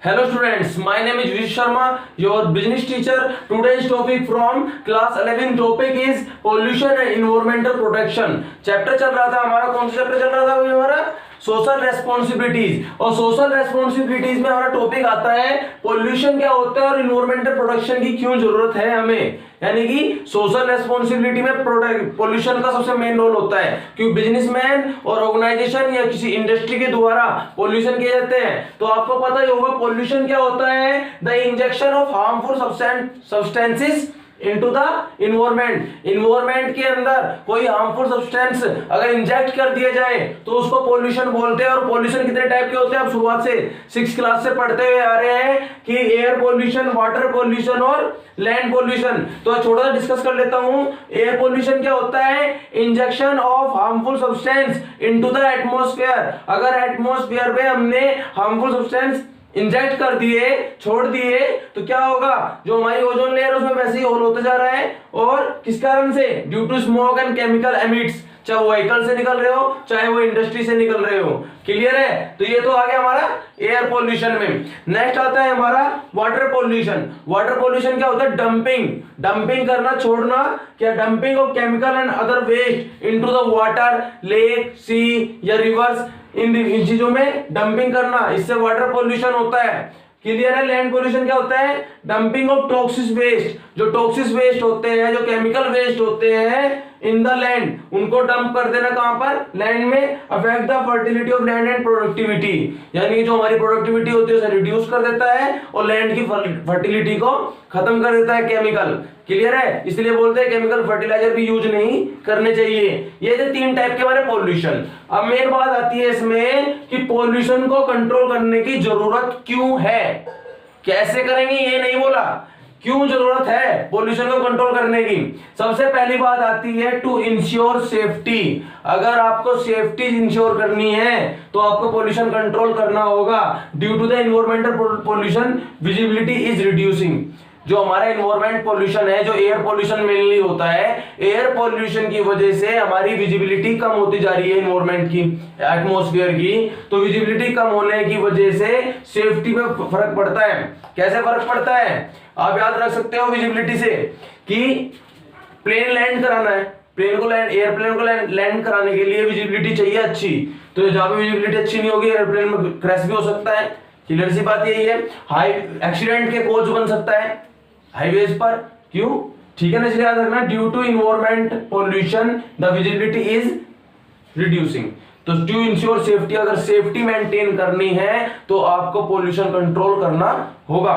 Hello students, my name is Vish Sharma, your business teacher. Today's topic from class 11 topic is pollution and environmental protection. Chapter चल रहा था हमारा, कौन सा chapter चल रहा था हमारा? Social responsibilities. और सोशल रेस्पॉन्सिबिलिटीज में हमारा टॉपिक आता है पोल्यूशन क्या होता है और इन्वायरमेंटल प्रोटेक्शन की क्यों जरूरत है हमें। यानी कि सोशल रेस्पॉन्सिबिलिटी में पोल्यूशन का सबसे मेन रोल होता है, क्योंकि बिजनेसमैन और ऑर्गेनाइजेशन या किसी इंडस्ट्री के द्वारा पोल्यूशन किए जाते हैं। तो आपको पता ही होगा पोल्यूशन क्या होता है, the injection of harmful substances into the environment. Environment के अंदर कोई हार्मफुल सब्सटेंस अगर इंजेक्ट कर दिया जाए तो उसको पोल्यूशन बोलते हैं। और पोल्यूशन कितने टाइप के होते हैं, आप शुरुआत से 6th क्लास से पढ़ते हुए आ रहे हैं कि एयर पोल्यूशन, वाटर पोल्यूशन और लैंड पोल्यूशन। तो छोटा सा डिस्कस कर लेता हूं। एयर पोल्यूशन क्या होता है, injection of harmful substance into the atmosphere. अगर एटमॉस्फेयर में हमने हार्मफुल सब्सटेंस इंजेक्ट कर दिए, छोड़ दिए, तो क्या होगा, जो हमारी ओजोन लेयर उसमें वैसे ही होल होते जा रहा है। और किस कारण से, due to smoke and chemical emits, चाहे वो व्हीकल से निकल रहे हो चाहे वो इंडस्ट्री से निकल रहे हो। क्लियर है? तो ये तो आ गया हमारा एयर पोल्यूशन में। नेक्स्ट आता है हमारा वाटर पोल्यूशन। वाटर पोल्यूशन क्या होता है, डंपिंग करना, छोड़ना, क्या dumping of chemical and other waste into the water, lake, sea या रिवर्स। इन चीजों में डंपिंग करना, इससे वाटर पोल्यूशन होता है। क्लियर है? लैंड पोल्यूशन क्या होता है, डंपिंग ऑफ टॉक्सिक वेस्ट। जो टॉक्सिक वेस्ट होते हैं, जो केमिकल वेस्ट होते हैं इन द लैंड, उनको डंप कर देना कहां पर, लैंड में। Affect the fertility of land and productivity, यानी कि जो हमारी प्रोडक्टिविटी होती है उसे रिड्यूस कर देता है और लैंड की फर्टिलिटी को खत्म कर देता है केमिकल। क्लियर है? इसलिए बोलते हैं केमिकल फर्टिलाइजर भी यूज नहीं करने चाहिए। ये थे 3 टाइप के हमारे पोल्यूशन। अब मेन बात आती है इसमें कि पोल्यूशन को कंट्रोल करने की जरूरत क्यों है, कैसे करेंगे ये नहीं बोला, क्यों जरूरत है पोल्यूशन को कंट्रोल करने की। सबसे पहली बात आती है टू इंश्योर सेफ्टी। अगर आपको सेफ्टी इंश्योर करनी है तो आपको पोल्यूशन कंट्रोल करना होगा। Due to the environmental pollution visibility is reducing. जो हमारा एनवायरमेंट पोल्यूशन है, जो एयर पोल्यूशन मेनली होता है, एयर पोल्यूशन की वजह से हमारी विजिबिलिटी कम होती जा रही है एनवायरमेंट की, एटमॉस्फेयर की। तो विजिबिलिटी कम होने की वजह से सेफ्टी में फर्क पड़ता है। कैसे फर्क पड़ता है, आप याद रख सकते हो विजिबिलिटी से, कि प्लेन लैंड कराना है, एयरप्लेन को लैंड कराने के लिए विजिबिलिटी चाहिए अच्छी। तो जहां पे विजिबिलिटी अच्छी नहीं होगी एयरप्लेन में क्रैश भी हो सकता है। क्लियर सी बात यही है। हाई एक्सीडेंट के कोज बन सकता है हाईवेज पर, क्यों, ठीक है ना, इसलिए याद रखना due to environment pollution the visibility is reducing. तो टू इंश्योर सेफ्टी, अगर सेफ्टी मेंटेन करनी है तो आपको पोल्यूशन कंट्रोल करना होगा।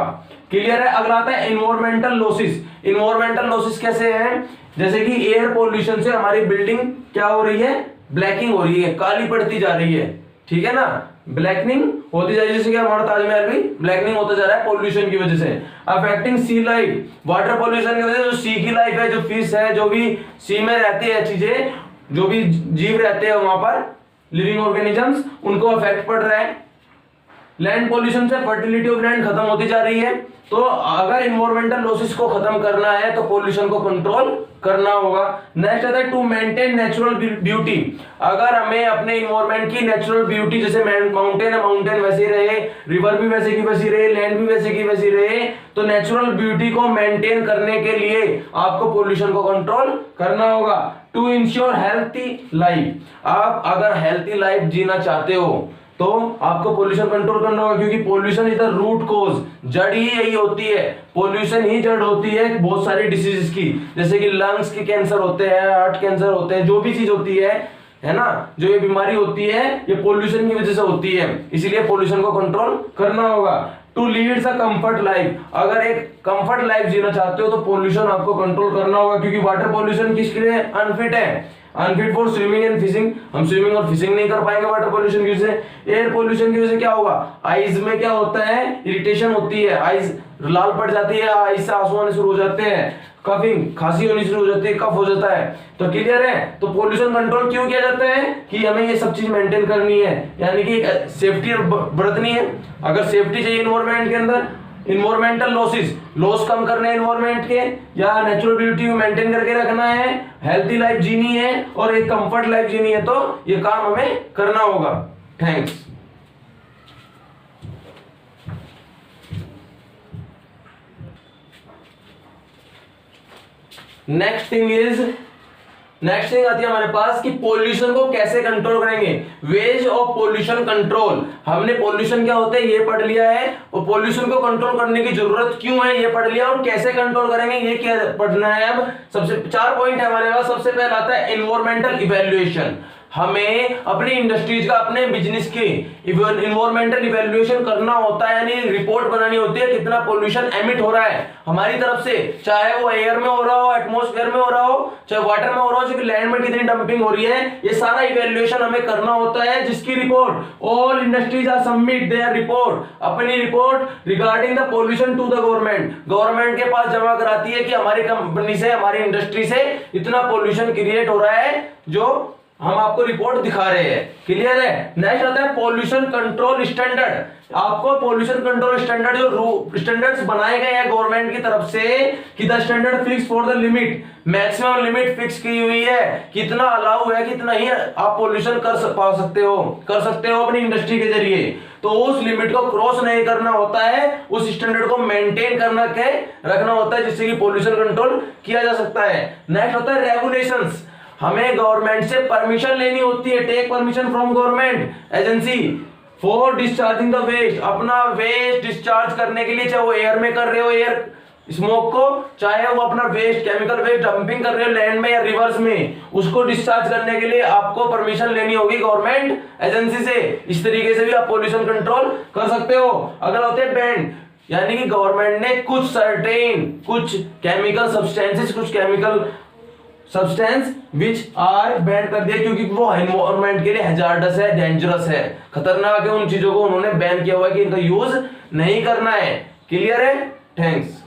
क्लियर है? अगला आता है एनवायरमेंटल लॉसेस। एनवायरमेंटल लॉसेस कैसे हैं, जैसे कि एयर पोल्यूशन से हमारी बिल्डिंग क्या हो रही है, ब्लैकिंग हो रही है, काली पड़ती जा रही है। ठीक है ना, ब्लैकनिंग होती जा रही है, जैसे कि हमारा ताजमहल भी ब्लैकनिंग होता जा रहा है पोल्यूशन की वजह से। अफेक्टिंग सी लाइफ, वाटर पोल्यूशन की वजह से जो सी की लाइफ है, जो फिश है, जो भी सी में रहती है चीजें, जो भी जीव रहते हैं वहां पर, लिविंग ऑर्गेनिजम्स, उनको अफेक्ट पड़ रहा है। लैंड पोल्यूशन से फर्टिलिटी ऑफ लैंड खत्म होती जा रही है। तो अगर इन्वायरमेंटल लॉसेस को खत्म करना है तो पोल्यूशन को कंट्रोल करना होगा। नेक्स्ट आता है टू मेंटेन नेचुरल ब्यूटी। अगर हमें अपने इन्वायरमेंट की नेचुरल ब्यूटी, जैसे माउंटेन है, माउंटेन वैसे ही रहे, रिवर भी वैसे की वैसी रहे, लैंड भी वैसे की वैसी रहे, तो नेचुरल ब्यूटी को मेंटेन करने के लिए आपको पोल्यूशन को कंट्रोल करना होगा। टू इंश्योर हेल्थी लाइफ, आप अगर हेल्थी लाइफ जीना चाहते हो तो आपको पोल्यूशन कंट्रोल करना होगा, क्योंकि pollution is the root cause, जड़ ही यही होती है। पोल्यूशन ही जड़ होती है बहुत सारी डिसीजेस की, जैसे कि लंग्स के कैंसर होते हैं, हार्ट कैंसर होते हैं, जो भी चीज होती है ना, जो ये बीमारी होती है ये पोल्यूशन की वजह से होती है। इसीलिए पोल्यूशन को कंट्रोल करना होगा। To lead a comfort life, अगर एक कंफर्ट लाइफ जीना चाहते हो तो पोल्यूशन आपको कंट्रोल करना होगा, क्योंकि वाटर पोल्यूशन किसके लिए अनफिट है, unfit for swimming and fishing. हम स्विमिंग और फिशिंग नहीं कर पाएंगे वाटर पोल्यूशन की वजह से। एयर पोल्यूशन की वजह से क्या होगा, आईज में क्या होता है, इरिटेशन होती है, आईज लाल पड़ जाती है, आईज से आंसू आने शुरू हो जाते हैं, कफिंग, खांसी होनी शुरू हो जाती है, कफ हो जाता है। तो क्लियर है? तो पोल्यूशन कंट्रोल क्यों किया जाता है, कि हमें ये सब चीज मेंटेन करनी है, यानी कि सेफ्टी बरतनी है। अगर सेफ्टी चाहिए इन्वायरमेंट के अंदर, इन्वायरमेंटल लॉस कम करने इन्वायरमेंट के, या नेचुरल ब्यूटी को मेंटेन करके रखना है, हेल्थी लाइफ जीनी है और एक कंफर्ट लाइफ जीनी है, तो ये काम हमें करना होगा। थैंक्स। नेक्स्ट थिंग आती है हमारे पास कि पोल्यूशन को कैसे कंट्रोल करेंगे। वेज ऑफ पोल्यूशन कंट्रोल, हमने पोल्यूशन क्या होता है ये पढ़ लिया है, और पोल्यूशन को कंट्रोल करने की जरूरत क्यों है ये पढ़ लिया, और कैसे कंट्रोल करेंगे ये क्या पढ़ना है। अब सबसे 4 पॉइंट है हमारे पास। सबसे पहला आता है एनवायरमेंटल इवैल्यूएशन। हमें अपनी इंडस्ट्रीज का, अपने बिजनेस की इन्वायरमेंटल इवैल्यूएशन करना होता है, यानी रिपोर्ट बनानी होती है कितना पोल्यूशन एमिट हो रहा है हमारी तरफ से, चाहे वो एयर में हो रहा हो, एटमॉस्फेयर में हो रहा हो, चाहे वाटर में हो रहा हो, चाहे लैंड में कितनी डंपिंग हो रही है, ये सारा इवैल्यूएशन हमें करना होता है, जिसकी report all industries are submit their report, अपनी report regarding the pollution to the government के पास जमा कराती है कि हमारी कंपनी से, हमारी इंडस्ट्री से इतना पोल्यूशन क्रिएट हो रहा है जो हम आपको रिपोर्ट दिखा रहे हैं। क्लियर है। नेक्स्ट आता है पोल्यूशन कंट्रोल स्टैंडर्ड। आपको पोल्यूशन कंट्रोल स्टैंडर्ड जो स्टैंडर्ड्स बनाए गए हैं गवर्नमेंट की तरफ से कि the standard fix for the limit, maximum limit fix की हुई है, कितना अलाउ है, कितना ही आप पोल्यूशन कर सकते हो अपनी इंडस्ट्री के जरिए। तो उस लिमिट को क्रॉस नहीं करना होता है, उस स्टैंडर्ड को मेंटेन रखना होता है, जिससे कि पोल्यूशन कंट्रोल किया जा सकता है। नेक्स्ट होता है रेगुलेशंस। हमें गवर्नमेंट से परमिशन लेनी होती है, take permission from government agency for discharging the waste. अपना वेस्ट डिस्चार्ज करने के लिए, चाहे वो एयर में कर रहे हो एयर स्मोक को, चाहे वो अपना वेस्ट, केमिकल वेस्ट डंपिंग कर रहे हो लैंड में या रिवर्स में, उसको डिस्चार्ज करने के लिए आपको परमिशन लेनी होगी गवर्नमेंट एजेंसी से। इस तरीके से भी आप पोल्यूशन कंट्रोल कर सकते हो। अगर होते हैं बैंड, यानी कि गवर्नमेंट ने कुछ chemical substance which are ban कर दिया, क्योंकि वो एनवायरनमेंट के लिए हैजार्डस है, डेंजरस है, खतरनाक है। उन चीजों को उन्होंने बैन किया हुआ है कि इनका यूज नहीं करना है। क्लियर है। थैंक्स।